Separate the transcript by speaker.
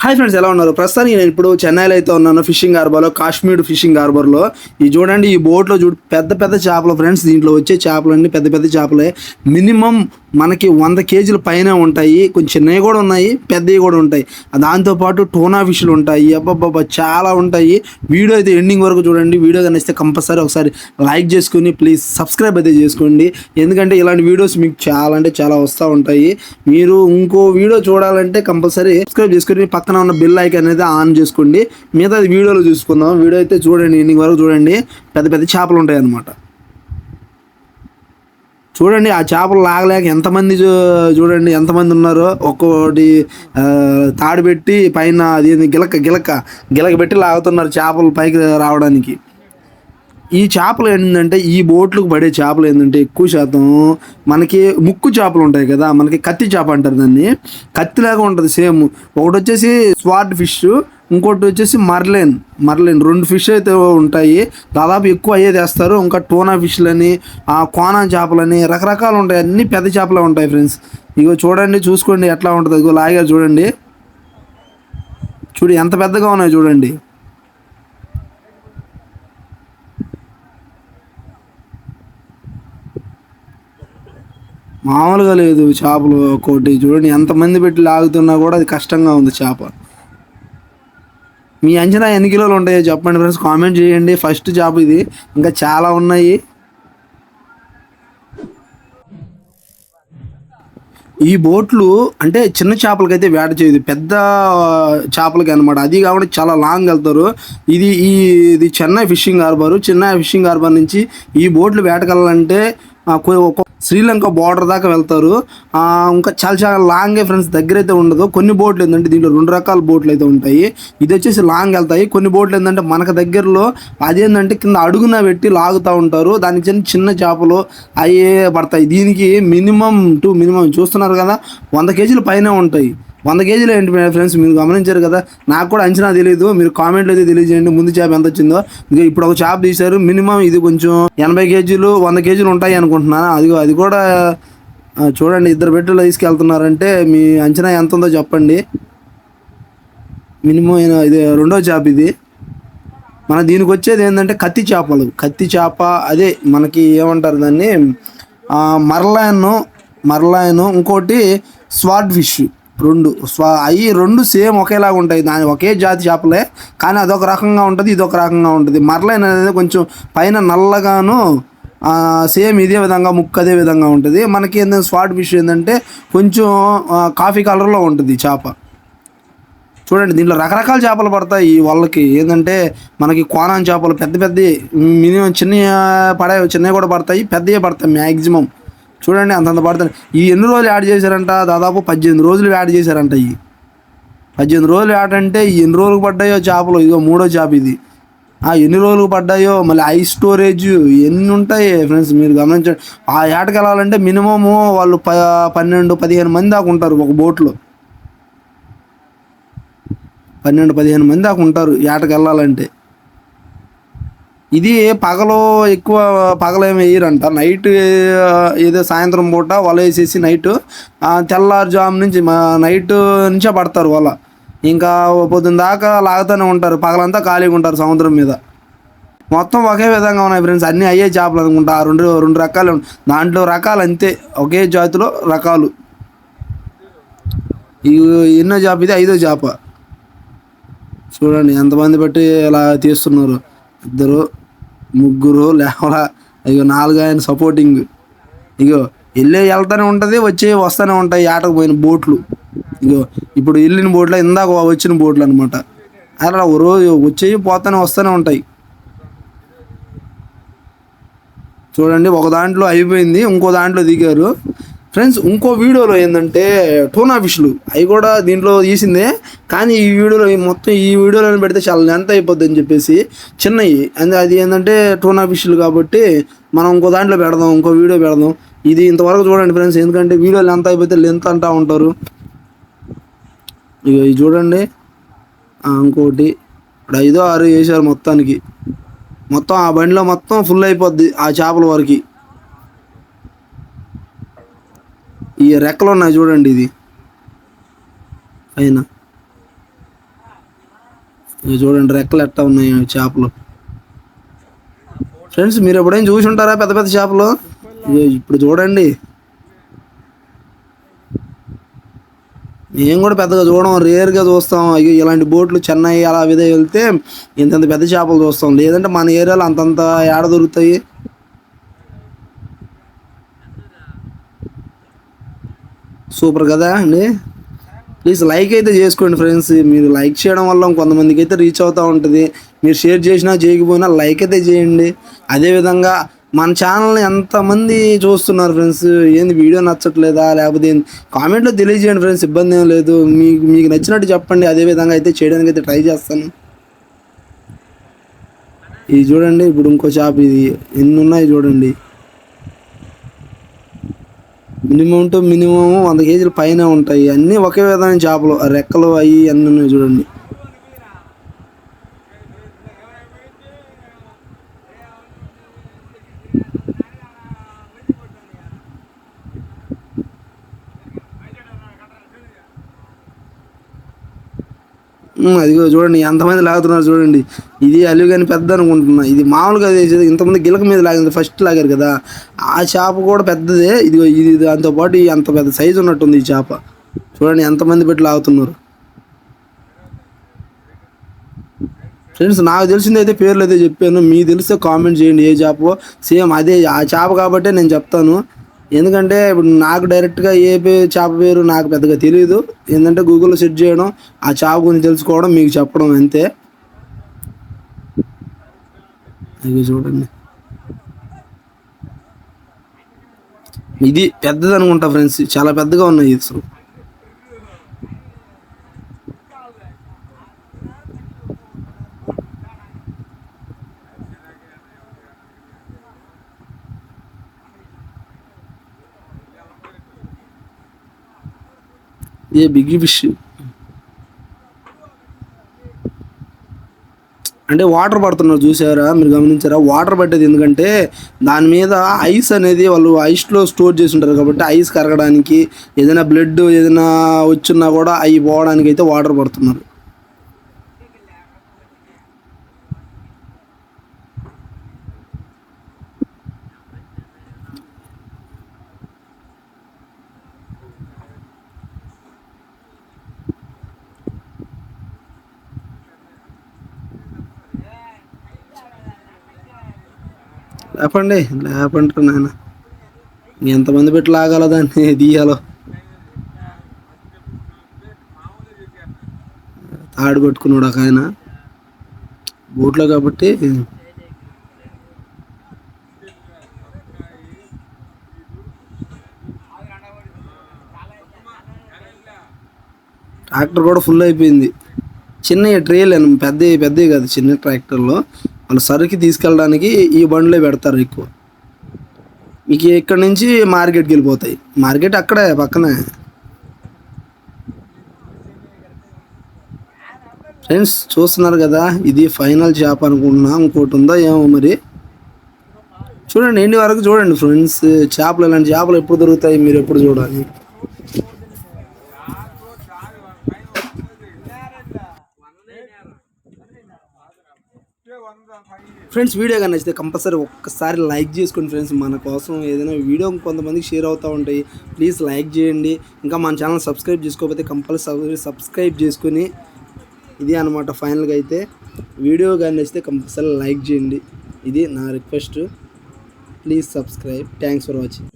Speaker 1: Hi friends, ఎలా ఉన్నారు? ప్రస్తుతానికి నేను ఇప్పుడు చెన్నైలో అయితే ఉన్నాను. ఫిషింగ్ హార్బర్లో, కాశ్మీర్ ఫిషింగ్ హార్బర్లో. ఇది చూడండి, ఈ బోట్లో పెద్ద పెద్ద చేపలు ఫ్రెండ్స్. దీంట్లో వచ్చే చేపలన్నీ పెద్ద పెద్ద చేపలే. మినిమం మనకి 100 కేజీల పైన ఉంటాయి. కొంచెం చిన్నవి కూడా ఉన్నాయి, పెద్దవి కూడా ఉంటాయి. దాంతోపాటు టోనా ఫిష్లు ఉంటాయి. అబ్బాబ్బా చాలా ఉంటాయి. వీడియో అయితే ఎండింగ్ వరకు చూడండి. వీడియో కనిస్తే కంపల్సరీ ఒకసారి లైక్ చేసుకుని ప్లీజ్ సబ్స్క్రైబ్ అయితే చేసుకోండి. ఎందుకంటే ఇలాంటి వీడియోస్ మీకు చాలా అంటే చాలా వస్తూ ఉంటాయి. మీరు ఇంకో వీడియో చూడాలంటే కంపల్సరీ సబ్స్క్రైబ్ చేసుకుని పక్కన ఉన్న బెల్ ఐకాన్ అనేది ఆన్ చేసుకోండి. మిగతా వీడియోలో చూసుకుందాం. వీడియో అయితే చూడండి, ఎండింగ్ వరకు చూడండి. పెద్ద పెద్ద చేపలు ఉంటాయి అన్నమాట. చూడండి, ఆ చేపలు లాగలేక ఎంతమంది చూడండి ఎంతమంది ఉన్నారో. ఒక్కోటి తాడు పెట్టి పైన అది గిలక పెట్టి లాగుతున్నారు చేపలు పైకి రావడానికి. ఈ చేపలు ఏంటంటే, ఈ బోట్లకు పడే చేపలు ఏంటంటే ఎక్కువ శాతం మనకి ముక్కు చేపలు ఉంటాయి కదా, మనకి కత్తి చేప అంటారు దాన్ని. కత్తిలాగా ఉంటుంది సేమ్. ఒకటి వచ్చేసి స్వార్డ్ ఫిష్, ఇంకోటి వచ్చేసి మర్లెన్. 2 ఫిష్ అయితే ఉంటాయి. దాదాపు ఎక్కువ అయ్యే తెస్తారు. ఇంకా టోనా ఫిష్లని, కోనా చేపలని రకరకాలు ఉంటాయి. అన్నీ పెద్ద చేపలే ఉంటాయి ఫ్రెండ్స్. ఇగో చూడండి, చూసుకోండి ఎట్లా ఉంటుంది. ఇగో లాగా చూడండి, ఎంత పెద్దగా ఉన్నాయి చూడండి. మామూలుగా లేదు చేపలు. ఒక్కోటి చూడండి, ఎంతమంది పెట్టి లాగుతున్నా కూడా అది కష్టంగా ఉంది చేప. మీ అంచనా ఎన్ని కిలోలు ఉంటాయో చెప్పండి ఫ్రెండ్స్, కామెంట్ చేయండి. ఫస్ట్ చేప ఇది, ఇంకా చాలా ఉన్నాయి. ఈ బోట్లు అంటే చిన్న చేపలకైతే వేట చేయదు, పెద్ద చేపలకి అనమాట. అది కాబట్టి చాలా లాంగ్ వెళ్తారు. ఇది Chennai fishing harbour. Chennai fishing harbour నుంచి ఈ బోట్లు వేటకెళ్ళాలంటే శ్రీలంక బార్డర్ దాకా వెళ్తారు. ఇంకా చాలా చాలా లాంగే ఫ్రెండ్స్, దగ్గర అయితే ఉండదు. కొన్ని బోట్లు ఏంటంటే దీంట్లో 2 రకాల బోట్లు అయితే ఉంటాయి. ఇది వచ్చేసి లాంగ్ వెళ్తాయి. కొన్ని బోట్లు ఏంటంటే మనకు దగ్గరలో అదేంటంటే కింద అడుగున పెట్టి లాగుతూ ఉంటారు. దానికి చిన్న చిన్న చేపలు అయ్యే పడతాయి. దీనికి మినిమం చూస్తున్నారు కదా, 100 కేజీల పైన ఉంటాయి. 100 కేజీలు ఏంటి ఫ్రెండ్స్, మీరు గమనించారు కదా. నాకు కూడా అంచనా తెలియదు, మీరు కామెంట్లో అయితే తెలియజేయండి ముందు చేప ఎంత వచ్చిందో. ఇప్పుడు ఒక చేప తీశారు. మినిమం ఇది కొంచెం 80 కేజీలు 100 కేజీలు ఉంటాయి అనుకుంటున్నాను. అది కూడా చూడండి, 2 పెట్టెలు తీసుకెళ్తున్నారంటే మీ అంచనా ఎంత ఉందో చెప్పండి. మినిమం ఇది 2వ చేప. ఇది దీనికి వచ్చేది ఏంటంటే కత్తి చేప. అదే మనకి ఏమంటారు దాన్ని, మర్లాయన్, ఇంకోటి స్వార్డ్ ఫిష్. అవి 2 సేమ్ ఒకేలాగా ఉంటాయి. దాని ఒకే జాతి చేపలే, కానీ అదొక రకంగా ఉంటుంది, ఇదొక రకంగా ఉంటుంది. మర్లైన్ అనేది కొంచెం పైన నల్లగాను, సేమ్ ఇదే విధంగా ముక్కు అదే విధంగా ఉంటుంది. మనకి ఏంటంటే స్వార్డ్ ఫిష్ ఏంటంటే కొంచెం కాఫీ కలర్లో ఉంటుంది చేప. చూడండి, దీంట్లో రకరకాల చేపలు పడతాయి. వాళ్ళకి ఏంటంటే మనకి కోనాన్ చేపలు పెద్ద మినిమం చిన్నవి కూడా పడతాయి, పెద్దవి పడతాయి మ్యాక్సిమం. చూడండి, అంతంత పడతాయి. ఈ ఎన్ని రోజులు యాడ్ చేశారంట, దాదాపు 18 రోజులు యాడ్ చేశారంట. 18 రోజులు యాడ్ అంటే ఎన్ని రోజులకు పడ్డాయో చేపలు. ఇదిగో 3వ చేప ఇది. ఎన్ని రోజులకు పడ్డాయో, మళ్ళీ ఐస్ స్టోరేజ్ ఎన్ని ఉంటాయి ఫ్రెండ్స్, మీరు గమనించండి. ఆ ఏటకి వెళ్ళాలంటే మినిమము వాళ్ళు 12-15 మంది దాకా ఉంటారు ఒక బోట్లో. 12-15 మంది దాకా ఉంటారు ఏటకి వెళ్ళాలంటే. ఇది ఎక్కువ పగలేమి వేయరంట. నైట్ ఏదో సాయంత్రం పూట వల వేసేసి తెల్లారుజాము నుంచి నైట్ నుంచే పడతారు వల. ఇంకా పొద్దున్న దాకా లాగుతూనే ఉంటారు. పగలంతా ఖాళీగా ఉంటారు సముద్రం మీద. మొత్తం ఒకే విధంగా ఉన్నాయి ఫ్రెండ్స్, అన్నీ అయ్యే చేపలు అనుకుంటా. 2 రకాలు, దాంట్లో రకాలు అంతే, ఒకే జాతిలో రకాలు. ఎన్నో చేప ఇది, 5వ చేప. చూడండి ఎంతమంది బట్టి ఇలా తీస్తున్నారు. 2 3 లేవలా. ఇగో 4 ఆయన సపోర్టింగ్. ఇగో వెళ్తూనే ఉంటుంది, వస్తూనే ఉంటాయి ఏటకు పోయిన బోట్లు. ఇగో ఇప్పుడు వెళ్ళిన బోట్లో ఇందాక వచ్చిన బోట్లు అనమాట. అలా రోజు వస్తూనే ఉంటాయి. చూడండి, ఒక దాంట్లో అయిపోయింది, ఇంకో దాంట్లో దిగారు ఫ్రెండ్స్. ఇంకో వీడియోలో ఏంటంటే టోనా ఫిష్లు, అవి కూడా దీంట్లో తీసిందే. కానీ ఈ వీడియోలో పెడితే చాలా లెంత్ అయిపోద్ది అని చెప్పేసి చిన్నవి. అది ఏంటంటే టోనా ఫిష్లు కాబట్టి మనం ఇంకో దాంట్లో పెడదాం, ఇంకో వీడియో పెడదాం. ఇది ఇంతవరకు చూడండి ఫ్రెండ్స్, ఎందుకంటే వీడియో లెంత్ అయిపోతే లెంత్ అంటూ ఉంటారు. ఇది చూడండి, ఇంకోటి 5 6 వేసారు మొత్తానికి. మొత్తం ఆ బండిలో మొత్తం ఫుల్ అయిపోద్ది ఆ చేపల వరకు. ఈ రెక్కలు ఉన్నాయి చూడండి, ఇది అయినా ఇవి చూడండి రెక్కలు ఎట్టా ఉన్నాయి చేపలు. ఫ్రెండ్స్ మీరు ఎప్పుడైనా చూసి ఉంటారా పెద్ద పెద్ద చేపలు? ఇప్పుడు చూడండి. మేము కూడా పెద్దగా చూడడం, రేర్గా చూస్తాం. అయ్యో ఇలాంటి బోట్లు చెన్నై అలా విదే వెళ్తే ఇంతంత పెద్ద చేపలు చూస్తాం. లేదంటే మన ఏరియాలో అంతంత ఏడ దొరుకుతాయి. సూపర్ కదా అండి. ప్లీజ్ లైక్ అయితే చేసుకోండి ఫ్రెండ్స్. మీరు లైక్ చేయడం వల్ల కొంతమందికి అయితే రీచ్ అవుతూ ఉంటుంది. మీరు షేర్ చేసినా చేయకపోయినా లైక్ అయితే చేయండి. అదేవిధంగా మన ఛానల్ని ఎంతమంది చూస్తున్నారు ఫ్రెండ్స్, ఏంది వీడియో నచ్చట్లేదా లేకపోతే ఏంది కామెంట్లో తెలియజేయండి ఫ్రెండ్స్. ఇబ్బంది ఏం లేదు. మీకు మీకు నచ్చినట్టు చెప్పండి. అదేవిధంగా అయితే చేయడానికి అయితే ట్రై చేస్తాను. ఇది చూడండి, ఇప్పుడు ఇంకో చేప, ఇది ఎన్ని ఉన్నాయి చూడండి. మినిమం టు మినిమం 100 కేజీల పైన ఉంటాయి. అన్నీ ఒకే విధమైన చేపలు, రెక్కలు అవి అన్నీ ఉన్నాయి చూడండి. అదిగో చూడండి ఎంతమంది లాగుతున్నారు చూడండి. ఇది అలివి కానీ పెద్ద అనుకుంటున్నా. ఇది మామూలుగా ఇంతమంది గిలక మీద లాగింది, ఫస్ట్ లాగారు కదా. ఆ చేప కూడా పెద్దదే. ఇదిగో ఇది దాంతోపాటు అంత పెద్ద సైజు ఉన్నట్టుంది ఈ చేప. చూడండి ఎంతమంది పెట్టి లాగుతున్నారు. ఫ్రెండ్స్ నాకు తెలిసింది అయితే పేర్లు అయితే చెప్పాను. మీకు తెలిస్తే కామెంట్ చేయండి ఏ చేపో. సేమ్ అదే ఆ చేప కాబట్టే నేను చెప్తాను. ఎందుకంటే ఇప్పుడు నాకు డైరెక్ట్గా చేప పేరు నాకు పెద్దగా తెలియదు. ఏంటంటే గూగుల్లో సెర్చ్ చేయడం, ఆ చేప గురించి తెలుసుకోవడం, మీకు చెప్పడం అంతే. అది చూడండి, ఇది పెద్దది అనుకుంటా ఫ్రెండ్స్. చాలా పెద్దగా ఉన్నాయి అసలు. ఏ బిగ్ ఫిష్ అంటే వాటర్ పడుతున్నారు చూసారా, మీరు గమనించారా? వాటర్ పట్టేది ఎందుకంటే దాని మీద ఐస్ అనేది వాళ్ళు ఐస్లో స్టోర్ చేసి ఉంటారు కాబట్టి ఐస్ కరగడానికి, ఏదైనా బ్లడ్ ఏదైనా వచ్చినా కూడా అవి పోవడానికి అయితే వాటర్ పడుతున్నారు. లేపండి లేపంటారు నాయన. ఎంతమంది పెట్టి లాగాలో దాన్ని తీయాలో. తాడు పట్టుకున్నాడు ఒక ఆయన బోట్లో కాబట్టి. ట్రాక్టర్ కూడా ఫుల్ అయిపోయింది. చిన్న ట్రేలు పెద్దవి పెద్దవి కాదు, చిన్న ట్రాక్టర్లో వాళ్ళు సరుకు తీసుకెళ్ళడానికి ఈ బండ్లే పెడతారు ఎక్కువ. మీకు ఇక్కడ నుంచి మార్కెట్కి వెళ్ళిపోతాయి. మార్కెట్ అక్కడే పక్కనే. ఫ్రెండ్స్ చూస్తున్నారు కదా, ఇది ఫైనల్ చేప అనుకుంటున్నా. ఇంకోటి ఉందో ఏమో మరి. చూడండి ఎండి వరకు చూడండి ఫ్రెండ్స్. చేపలు ఇలాంటి చేపలు ఎప్పుడు దొరుకుతాయి మీరు ఎప్పుడు చూడాలి. ఫ్రెండ్స్ వీడియో కానీ నచ్చితే కంపల్సరీ ఒక్కసారి లైక్ చేసుకోండి ఫ్రెండ్స్. మన కోసం ఏదైనా వీడియో కొంతమందికి షేర్ అవుతూ ఉంటాయి. ప్లీజ్ లైక్ చేయండి. ఇంకా మన ఛానల్ సబ్స్క్రైబ్ చేసుకోకపోతే కంపల్సరీ సబ్స్క్రైబ్ చేసుకుని, ఇది అనమాట ఫైనల్గా అయితే. వీడియో కానీ నచ్చితే కంపల్సరీ లైక్ చేయండి. ఇది నా request. Please subscribe. Thanks for watching.